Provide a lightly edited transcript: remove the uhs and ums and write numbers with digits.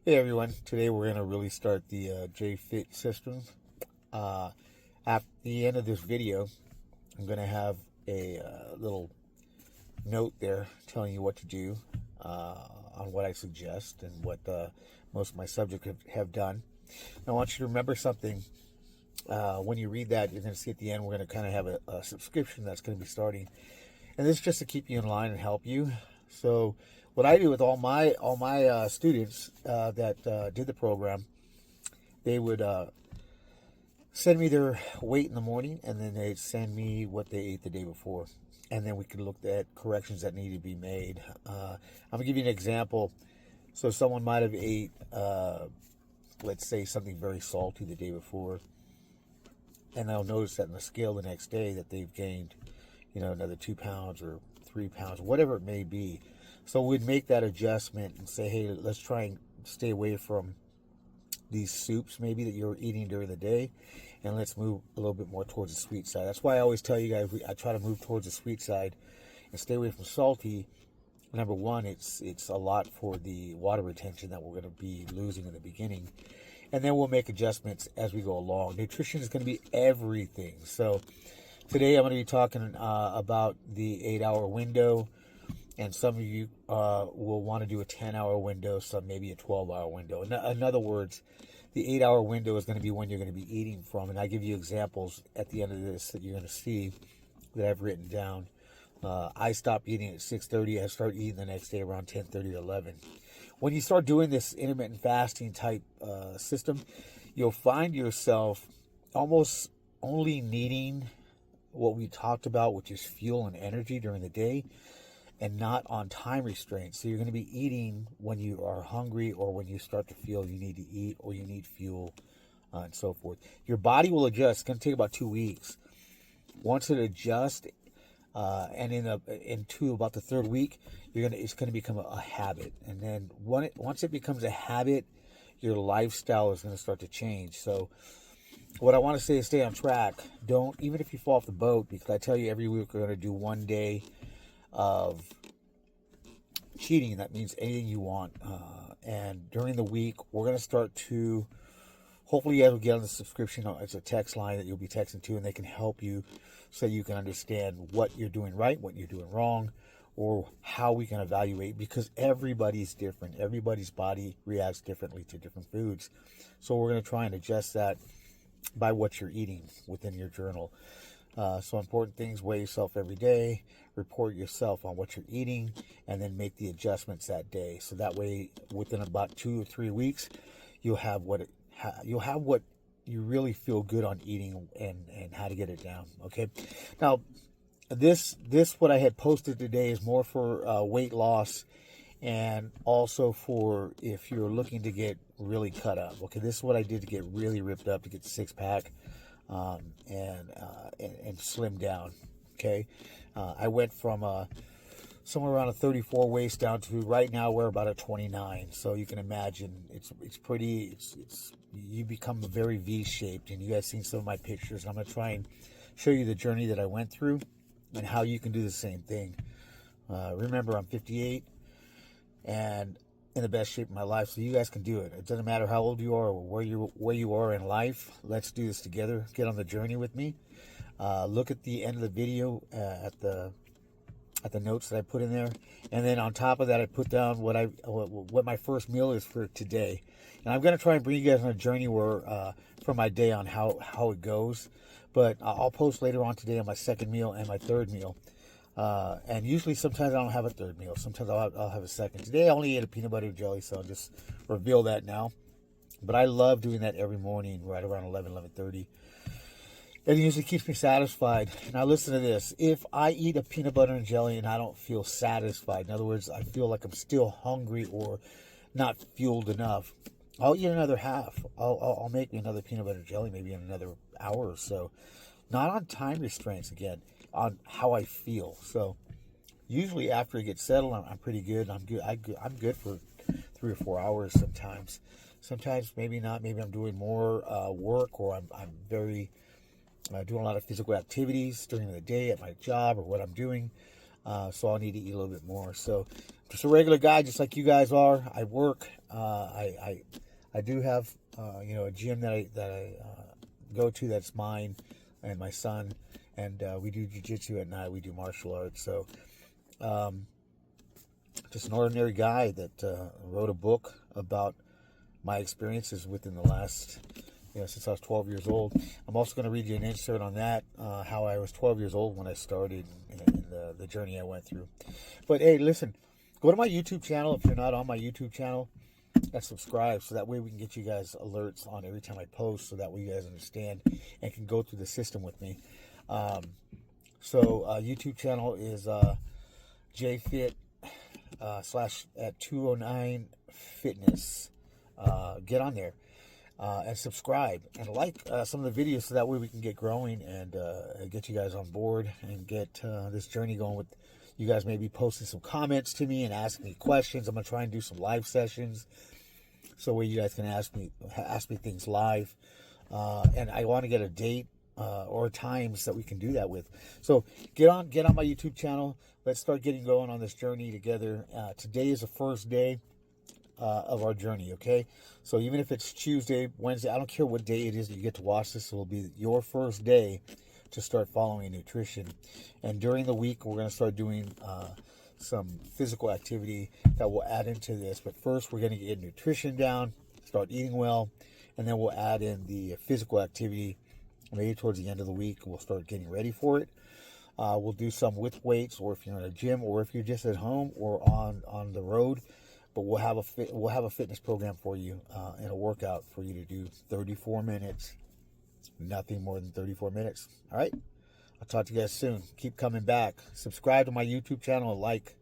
Hey everyone, today we're going to really start the JFit systems. At the end of this video, I'm going to have a little note there telling you what to do on what I suggest and what most of my subjects have done. I want you to remember something. When you read that, you're going to see at the end we're going to kind of have a subscription that's going to be starting, and this is just to keep you in line and help you. So what I do with all my students that did the program, they would send me their weight in the morning, and then they'd send me what they ate the day before, and then we could look at corrections that need to be made. I'm gonna give you an example. So someone might have ate, let's say, something very salty the day before, and they'll notice that in the scale the next day that they've gained, another 2 pounds or 3 pounds, whatever it may be. So we'd make that adjustment and say, hey, let's try and stay away from these soups maybe that you're eating during the day, and let's move a little bit more towards the sweet side. That's why I always tell you guys I try to move towards the sweet side and stay away from salty. Number one, it's a lot for the water retention that we're going to be losing in the beginning, and then we'll make adjustments as we go along. Nutrition is going to be everything. So today I'm going to be talking about the 8-hour window, and some of you will want to do a 10-hour window, some maybe a 12-hour window. In other words, the 8-hour window is going to be when you're going to be eating from, and I give you examples at the end of this that you're going to see that I've written down. I stopped eating at 6:30. I start eating the next day around 10:30 or 11. When you start doing this intermittent fasting type system, you'll find yourself almost only needing what we talked about, which is fuel and energy during the day, and not on time restraints. So you're going to be eating when you are hungry or when you start to feel you need to eat or you need fuel, and so forth. Your body will adjust. It's going to take about 2 weeks. Once it adjusts, and into about the third week, it's going to become a habit. And then once it becomes a habit, your lifestyle is going to start to change. So what I want to say is stay on track. Don't, even if you fall off the boat, because I tell you every week we're going to do one day of cheating. That means anything you want. And during the week, we're going to start to, hopefully you will get on the subscription. It's a text line that you'll be texting to, and they can help you so you can understand what you're doing right, what you're doing wrong, or how we can evaluate, because everybody's different. Everybody's body reacts differently to different foods. So we're going to try and adjust that by what you're eating within your journal. So important things: weigh yourself every day, report yourself on what you're eating, and then make the adjustments that day. So that way, within about 2 or 3 weeks, you'll have what you really feel good on eating, and how to get it down. Okay. Now, this what I had posted today is more for weight loss, and also for if you're looking to get really cut up. Okay, this is what I did to get really ripped up, to get 6-pack, and slim down. Okay, I went from somewhere around a 34 waist down to right now we're about a 29. So you can imagine it's pretty. It's you become very V-shaped, and you guys seen some of my pictures. I'm gonna try and show you the journey that I went through and how you can do the same thing. Remember, I'm 58 and in the best shape of my life, so you guys can do it. It doesn't matter how old you are or where you are in life. Let's do this together. Get on the journey with me. Look at the end of the video, at the notes that I put in there, and then on top of that, I put down what my first meal is for today. And I'm going to try and bring you guys on a journey where for my day on how it goes. But I'll post later on today on my second meal and my third meal. And usually, sometimes I don't have a third meal. Sometimes I'll have a second. Today, I only ate a peanut butter jelly, so I'll just reveal that now. But I love doing that every morning, right around 11:30. It usually keeps me satisfied. Now listen to this. If I eat a peanut butter and jelly and I don't feel satisfied, in other words, I feel like I'm still hungry or not fueled enough, I'll eat another half. I'll make me another peanut butter jelly maybe in another hour or so. Not on time restraints, again, on how I feel. So usually after it gets settled, I'm pretty good. I'm good for 3 or 4 hours sometimes. Sometimes maybe not. Maybe I'm doing more work, or I'm very doing a lot of physical activities during the day at my job or what I'm doing. So I'll need to eat a little bit more. So just a regular guy, just like you guys are. I work. I do have a gym that I go to that's mine and my son, and we do jiu-jitsu at night. We do martial arts. So just an ordinary guy that wrote a book about my experiences within the last, since I was 12 years old. I'm also going to read you an insert on that, how I was 12 years old when I started and the journey I went through. But hey, listen, go to my YouTube channel if you're not on my YouTube channel and subscribe, so that way we can get you guys alerts on every time I post, so that way you guys understand and can go through the system with me. YouTube channel is JFit / 209 Fitness. Get on there and subscribe and like some of the videos, so that way we can get growing and get you guys on board and get this journey going with you guys. Maybe posting some comments to me and asking me questions. I'm going to try and do some live sessions, so where you guys can ask me things live. And I want to get a date or times that we can do that with. So get on my YouTube channel. Let's start getting going on this journey together. Today is the first day of our journey, okay? So even if it's Tuesday, Wednesday, I don't care what day it is that you get to watch this, it will be your first day to start following nutrition. And during the week, we're going to start doing some physical activity that will add into this. But first, we're going to get nutrition down, start eating well, and then we'll add in the physical activity. Maybe towards the end of the week, we'll start getting ready for it. We'll do some with weights, or if you're in a gym, or if you're just at home or on the road. But we'll have a fitness program for you and a workout for you to do. 34 minutes, nothing more than 34 minutes. All right, I'll talk to you guys soon. Keep coming back. Subscribe to my YouTube channel and like.